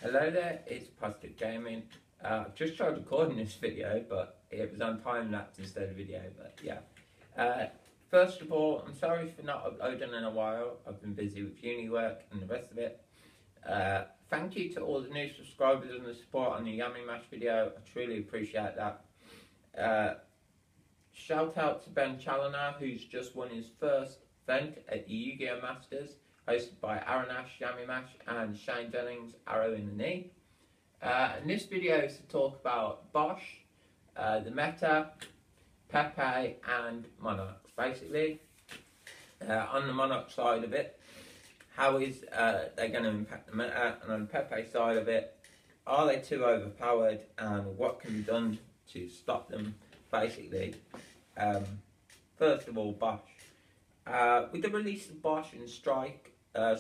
Hello there, it's Positive Gaming. I've just tried recording this video, but it was on time lapse instead of video, but yeah. First of all, I'm sorry for not uploading in a while. I've been busy with uni work and the rest of it. Thank you to all the new subscribers and the support on the Yummy Mash video. I truly appreciate that. Shout out to Ben Challoner, who's just won his first event at the Yu-Gi-Oh! Masters, hosted by Aaron Ash, Yummy Mash, and Shane Jennings, Arrow in the Knee. And this video is to talk about Bosh, the meta, Pepe, and monarchs. Basically, on the monarch side of it, how is they going to impact the meta, and on the Pepe side of it, are they too overpowered, and what can be done to stop them, basically. First of all, Bosh. With the release of Bosh and Strike,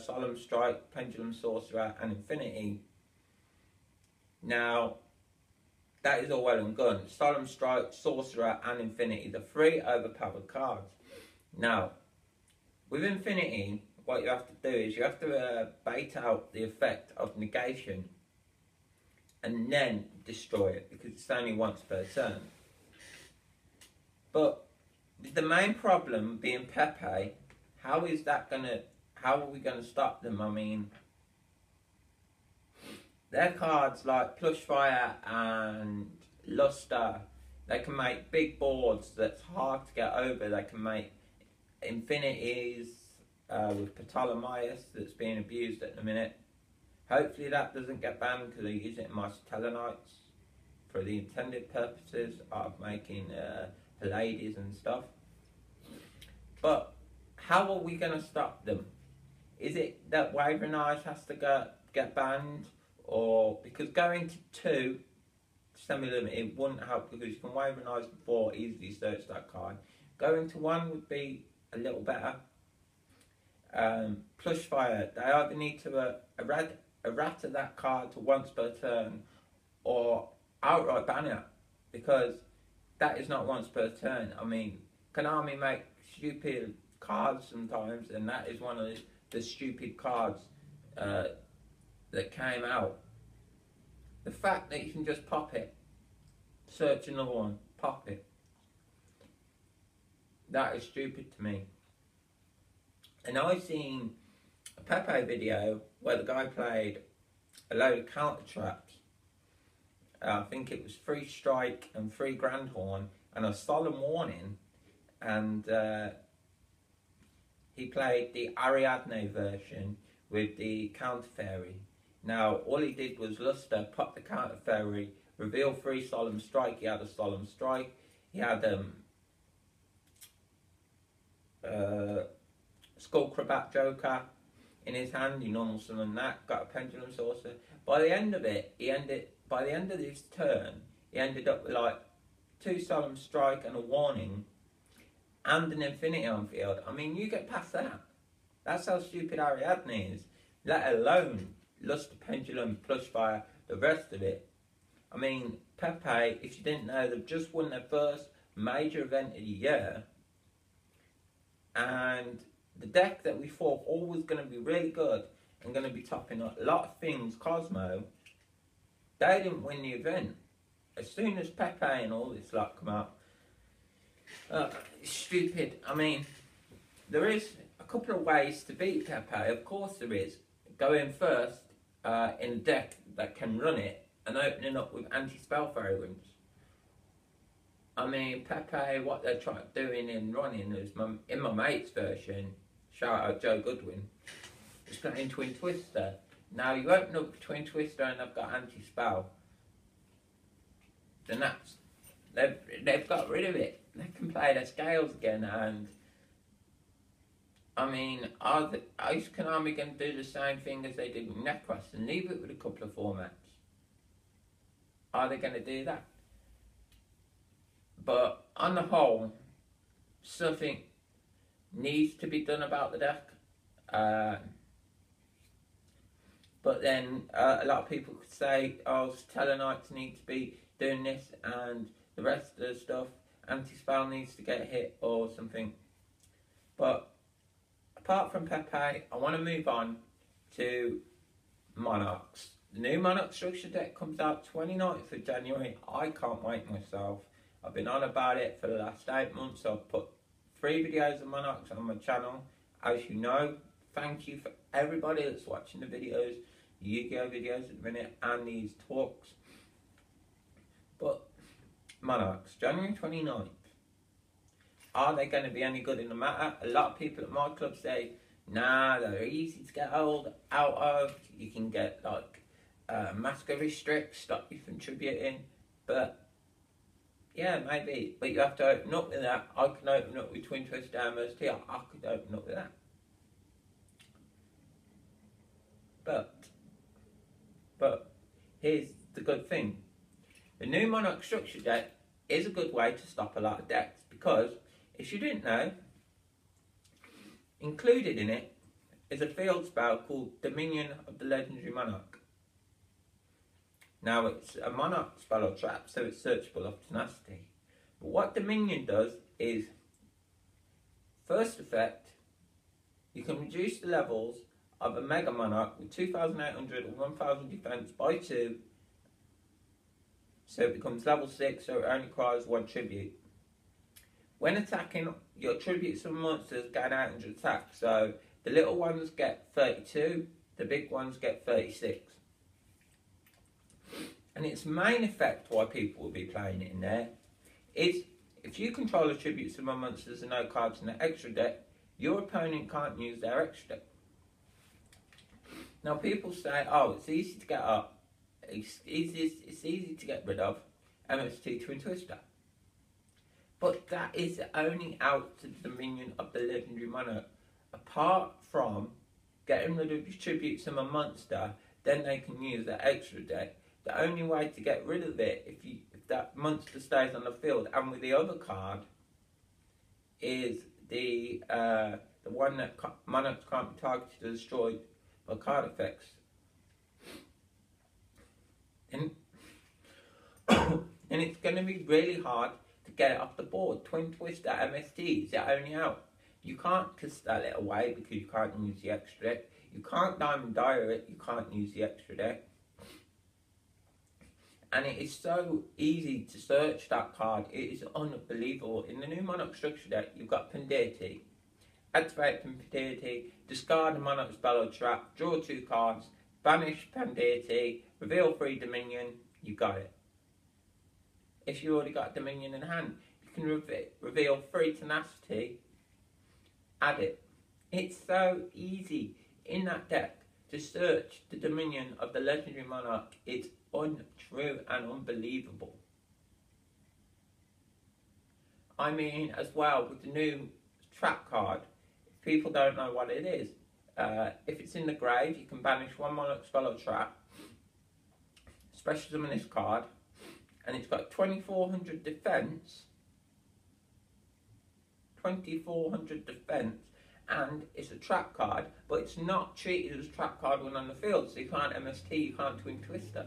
Solemn Strike, Pendulum Sorcerer, and Infinity, now that is all well and good. Solemn Strike, Sorcerer, and Infinity, the three overpowered cards. Now, with Infinity, what you have to do is you have to bait out the effect of negation and then destroy it, because it's only once per turn. But the main problem being Pepe, how are we gonna stop them? I mean, their cards like Plushfire and Luster, they can make big boards that's hard to get over. They can make infinities with Ptolemaeus that's being abused at the minute. Hopefully that doesn't get banned, because I use it in my Stellanites for the intended purposes of making Pallades and stuff. But how are we going to stop them? Is it that Wavering Eyes has to get banned? Or because going to 2 semi-limited wouldn't help, because you can Wavering Eyes before, easily search that card. Going to 1 would be a little better. Plushfire, they either need to errata that card to once per turn, or outright ban it, because that is not once per turn. I mean, Konami make stupid cards sometimes, and that is one of the stupid cards that came out. The fact that you can just pop it, search another one, pop it, that is stupid to me. And I've seen a Pepe video where the guy played a load of counter traps. I think it was 3 Strike and 3 Grand Horn and a Solemn Warning, and he played the Ariadne version with the Counter Fairy. Now all he did was Luster, pop the Counter Fairy, reveal 3 Solemn Strike. He had a Solemn Strike, he had Skullcrabat Joker in his hand, he normal summoned that, got a Pendulum Sorcerer. By the end of it, by the end of this turn, he ended up with like 2 Solemn Strike and a Warning and an Infinity on field. I mean, you get past that. That's how stupid Ariadne is. Let alone Luster, Pendulum, Plushfire, the rest of it. I mean, Pepe, if you didn't know, they've just won their first major event of the year. And the deck that we thought always going to be really good and going to be topping up a lot of things, Cosmo, they didn't win the event. As soon as Pepe and all this lot come out, it's stupid. I mean, there is a couple of ways to beat Pepe, of course there is. Going first in a deck that can run it and opening up with anti-spell fairy wins. I mean, Pepe, what they're doing in running is, in my mate's version, shout out Joe Goodwin, is playing Twin Twister. Now you open up Twin Twister and they've got anti-spell, then they've got rid of it. They can play their scales again, and I mean, is Konami going to do the same thing as they did with Necros and leave it with a couple of formats? Are they going to do that? But on the whole, something needs to be done about the deck. But then a lot of people could say, oh, Stellanites need to be doing this and the rest of the stuff, anti-spell needs to get hit or something. But apart from Pepe, I want to move on to monarchs. The new Monarch structure deck comes out 29th of January. I can't wait myself. I've been on about it for the last 8 months. I've put 3 videos of Monarchs on my channel. As you know, thank you for everybody that's watching the videos, the Yu-Gi-Oh videos at the minute, and these talks. But Monarchs, January 29th. Are they going to be any good in the matter? A lot of people at my club say, nah, they're easy to get out of. You can get like masker restricts, stop you from tributing. But yeah, maybe. But you have to open up with that. I can open up with Twin Twister MST. I could open up with that. But here's the good thing. The new Monarch structure deck is a good way to stop a lot of decks, because if you didn't know, included in it is a field spell called Dominion of the Legendary Monarch. Now it's a Monarch spell or trap, so it's searchable of tenacity. But what Dominion does is, first effect, you can reduce the levels of a Mega Monarch with 2,800 or 1,000 defense by 2, so it becomes level 6, so it only requires 1 tribute. When attacking, your tributes and monsters gain 800 attack, so the little ones get 32, the big ones get 36. And its main effect, why people will be playing it in there, is if you control the tributes and monsters and no cards in the extra deck, your opponent can't use their extra deck. Now people say, oh, it's easy to get up, it's easy to get rid of, MST Twin Twister. But that is only out to the Dominion of the Legendary Monarch. Apart from getting rid of your tributes and a monster, then they can use that extra deck. The only way to get rid of it, if that monster stays on the field and with the other card, is the one that Monarchs can't be targeted or destroyed by card effects. And it's going to be really hard to get it off the board. Twin Twister MST is the only out. You can't crystal it away because you can't use the extra deck. You can't Diamond Dire it, you can't use the extra deck. And it is so easy to search that card, it is unbelievable. In the new Monarch structure deck, you've got Pendeti. Activate Pendeti, discard a Monarch spell or trap, draw 2 cards, banish Pendeti, reveal 3 Dominion, you got it. If you already got Dominion in hand, you can reveal 3 Tenacity, add it. It's so easy in that deck to search the Dominion of the Legendary Monarch. It's untrue and unbelievable. I mean, as well, with the new trap card, if people don't know what it is, if it's in the grave, you can banish 1 Monarch spell or trap, special summon this card, and it's got 2,400 defense, 2,400 defense, and it's a trap card, but it's not treated as a trap card when on the field, so you can't MST, you can't Twin Twister.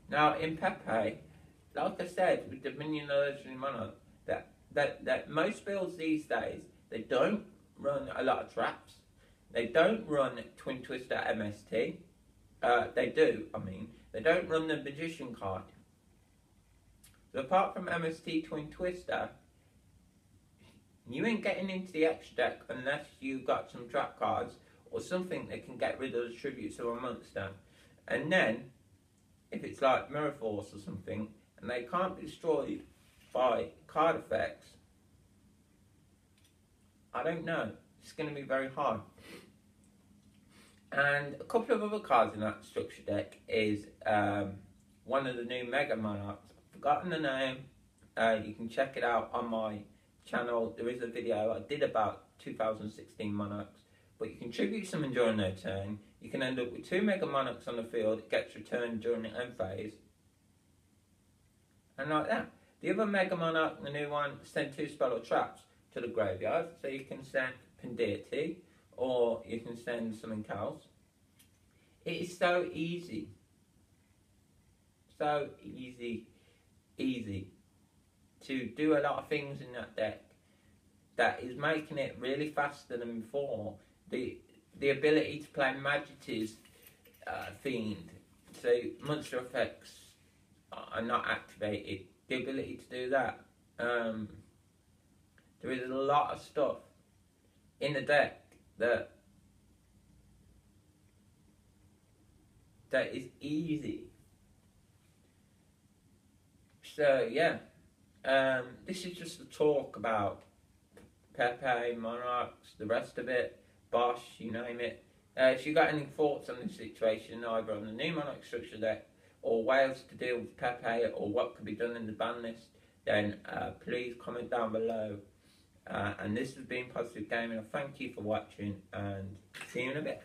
Now in Pepe, like I said, with Dominion of the Legendary Monarch, that most builds these days, they don't run a lot of traps, they don't run Twin Twister MST, they do, I mean, they don't run the Magician card. So apart from MST Twin Twister, you ain't getting into the extra deck unless you got some trap cards or something that can get rid of the tributes of a monster. And then, if it's like Mirror Force or something, and they can't be destroyed by card effects, I don't know. It's going to be very hard. And a couple of other cards in that structure deck is one of the new Mega Monarchs. I've forgotten the name. You can check it out on my channel. There is a video I did about 2016 Monarchs. But you can tribute summon during their turn. You can end up with 2 Mega Monarchs on the field. It gets returned during the end phase. And like that. The other Mega Monarch, the new one, send 2 spell or traps to the graveyard. So you can send Pendeti, or you can send something else. It is so easy. So easy to do a lot of things in that deck that is making it really faster than before. The the ability to play Majesty's themed. So monster effects are not activated. The ability to do that. There is a lot of stuff in the deck that is easy. So yeah, this is just a talk about Pepe, Monarchs, the rest of it, Bosh, you name it. If you got any thoughts on this situation, either on the new Monarch structure deck or ways to deal with Pepe or what could be done in the ban list, then please comment down below. And this has been Positive Gaming. Thank you for watching and see you in a bit.